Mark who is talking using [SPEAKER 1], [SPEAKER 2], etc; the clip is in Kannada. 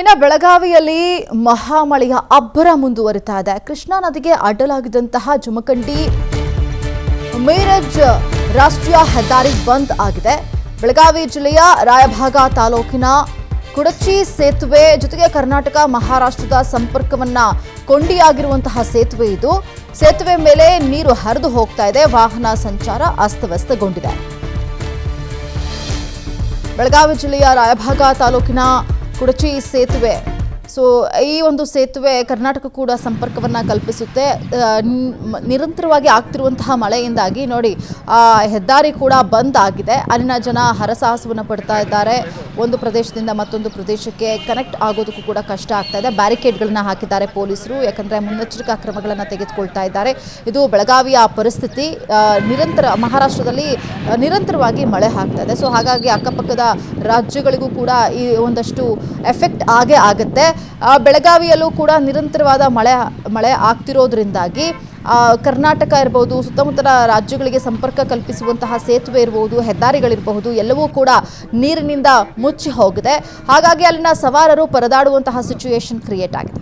[SPEAKER 1] ಇನ್ನು ಬೆಳಗಾವಿಯಲ್ಲಿ ಮಹಾಮಳೆಯ ಅಬ್ಬರ ಮುಂದುವರಿತಾ ಇದೆ. ಕೃಷ್ಣಾ ನದಿಗೆ ಅಡ್ಡಲಾಗಿದ್ದಂತಹ ಜಮಖಂಡಿ ಮೀರಜ್ ರಾಷ್ಟ್ರೀಯ ಹೆದ್ದಾರಿ ಬಂದ್ ಆಗಿದೆ. ಬೆಳಗಾವಿ ಜಿಲ್ಲೆಯ ರಾಯಭಾಗ ತಾಲೂಕಿನ ಕುಡಚಿ ಸೇತುವೆ ಜೊತೆಗೆ ಕರ್ನಾಟಕ ಮಹಾರಾಷ್ಟ್ರದ ಸಂಪರ್ಕವನ್ನ ಕೊಂಡಿಯಾಗಿರುವಂತಹ ಸೇತುವೆ ಇದು. ಸೇತುವೆ ಮೇಲೆ ನೀರು ಹರಿದು ಹೋಗ್ತಾ ಇದೆ. ವಾಹನ ಸಂಚಾರ ಅಸ್ತವ್ಯಸ್ತಗೊಂಡಿದೆ. ಬೆಳಗಾವಿ ಜಿಲ್ಲೆಯ ರಾಯಭಾಗ ತಾಲೂಕಿನ ಕುಡಚಿ ಸೇತುವೆ ಈ ಒಂದು ಸೇತುವೆ ಕರ್ನಾಟಕ ಕೂಡ ಸಂಪರ್ಕವನ್ನ ಕಲ್ಪಿಸುತ್ತೆ. ನಿರಂತರವಾಗಿ ಆಗ್ತಿರುವಂತಹ ಮಳೆಯಿಂದಾಗಿ ನೋಡಿ ಹೆದ್ದಾರಿ ಕೂಡ ಬಂದ್ ಆಗಿದೆ. ಅಲ್ಲಿನ ಜನ ಹರಸಾಹಸವನ್ನು ಪಡ್ತಾ ಇದ್ದಾರೆ. ಒಂದು ಪ್ರದೇಶದಿಂದ ಮತ್ತೊಂದು ಪ್ರದೇಶಕ್ಕೆ ಕನೆಕ್ಟ್ ಆಗೋದಕ್ಕೂ ಕೂಡ ಕಷ್ಟ ಆಗ್ತಾ ಇದೆ. ಬ್ಯಾರಿಕೇಡ್ಗಳನ್ನ ಹಾಕಿದ್ದಾರೆ ಪೊಲೀಸರು, ಯಾಕಂದ್ರೆ ಮುನ್ನೆಚ್ಚರಿಕಾ ಕ್ರಮಗಳನ್ನು ತೆಗೆದುಕೊಳ್ತಾ ಇದ್ದಾರೆ. ಇದು ಬೆಳಗಾವಿಯ ಪರಿಸ್ಥಿತಿ. ಮಹಾರಾಷ್ಟ್ರದಲ್ಲಿ ನಿರಂತರವಾಗಿ ಮಳೆ ಆಗ್ತಾ ಇದೆ. ಹಾಗಾಗಿ ಅಕ್ಕಪಕ್ಕದ ರಾಜ್ಯಗಳಿಗೂ ಕೂಡ ಈ ಒಂದಷ್ಟು ಎಫೆಕ್ಟ್ ಆಗೇ ಆಗುತ್ತೆ. ಬೆಳಗಾವಿಯಲ್ಲೂ ಕೂಡ ನಿರಂತರವಾದ ಮಳೆ ಆಗ್ತಿರೋದ್ರಿಂದಾಗಿ ಕರ್ನಾಟಕ ಇರಬಹುದು, ಸುತ್ತಮುತ್ತಲ ರಾಜ್ಯಗಳಿಗೆ ಸಂಪರ್ಕ ಕಲ್ಪಿಸುವಂತಹ ಸೇತುವೆ ಇರಬಹುದು, ಹೆದ್ದಾರಿಗಳಿರಬಹುದು, ಎಲ್ಲವೂ ಕೂಡ ನೀರಿನಿಂದ ಮುಚ್ಚಿ ಹೋಗಿದೆ. ಹಾಗಾಗಿ ಅಲ್ಲಿನ ಸವಾರರು ಪರದಾಡುವಂತಹ ಸಿಚುವೇಶನ್ ಕ್ರಿಯೇಟ್ ಆಗಿದೆ.